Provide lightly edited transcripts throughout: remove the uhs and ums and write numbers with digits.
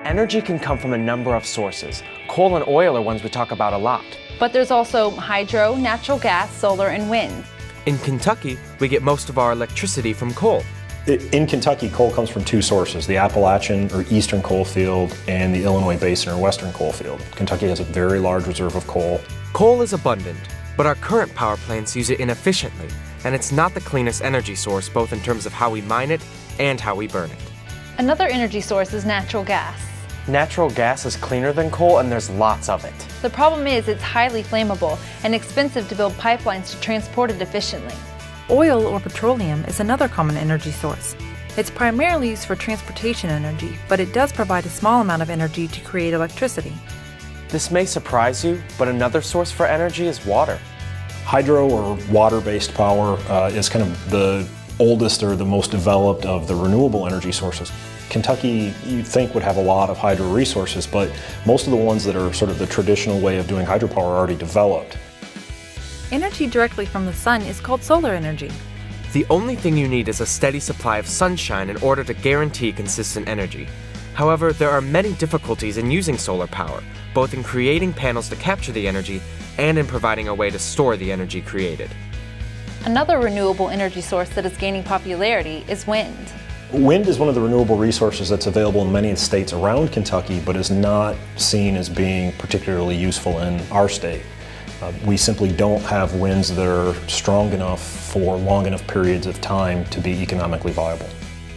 Energy can come from a number of sources. Coal and oil are ones we talk about a lot. But there's also hydro, natural gas, solar, and wind. In Kentucky, we get most of our electricity from coal. In Kentucky, coal comes from two sources, the Appalachian or Eastern coal field and the Illinois Basin or Western coal field. Kentucky has a very large reserve of coal. Coal is abundant, but our current power plants use it inefficiently, and it's not the cleanest energy source both in terms of how we mine it and how we burn it. Another energy source is natural gas. Natural gas is cleaner than coal, and there's lots of it. The problem is it's highly flammable and expensive to build pipelines to transport it efficiently. Oil or petroleum is another common energy source. It's primarily used for transportation energy, but it does provide a small amount of energy to create electricity. This may surprise you, but another source for energy is water. Hydro or water-based power is kind of the oldest or the most developed of the renewable energy sources. Kentucky, you'd think, would have a lot of hydro resources, but most of the ones that are sort of the traditional way of doing hydropower are already developed. Energy directly from the sun is called solar energy. The only thing you need is a steady supply of sunshine in order to guarantee consistent energy. However, there are many difficulties in using solar power, both in creating panels to capture the energy and in providing a way to store the energy created. Another renewable energy source that is gaining popularity is wind. Wind is one of the renewable resources that's available in many states around Kentucky, but is not seen as being particularly useful in our state. We simply don't have winds that are strong enough for long enough periods of time to be economically viable.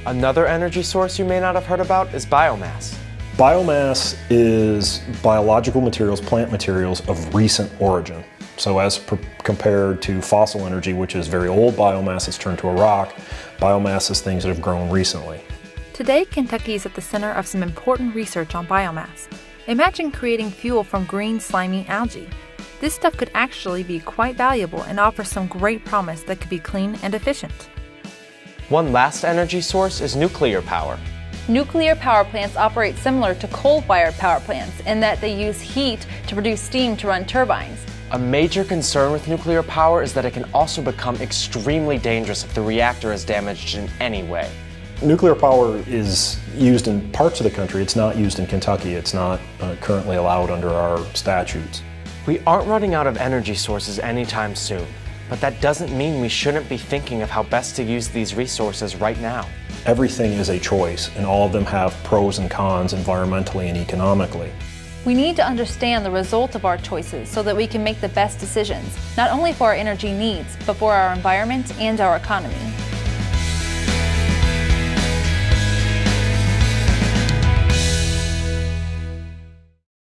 Another energy source you may not have heard about is biomass. Biomass is biological materials, plant materials of recent origin. So as compared to fossil energy, which is very old biomass that's turned to a rock, biomass is things that have grown recently. Today, Kentucky is at the center of some important research on biomass. Imagine creating fuel from green, slimy algae. This stuff could actually be quite valuable and offer some great promise that could be clean and efficient. One last energy source is nuclear power. Nuclear power plants operate similar to coal-fired power plants in that they use heat to produce steam to run turbines. A major concern with nuclear power is that it can also become extremely dangerous if the reactor is damaged in any way. Nuclear power is used in parts of the country. It's not used in Kentucky. It's not currently allowed under our statutes. We aren't running out of energy sources anytime soon, but that doesn't mean we shouldn't be thinking of how best to use these resources right now. Everything is a choice, and all of them have pros and cons environmentally and economically. We need to understand the result of our choices so that we can make the best decisions, not only for our energy needs, but for our environment and our economy.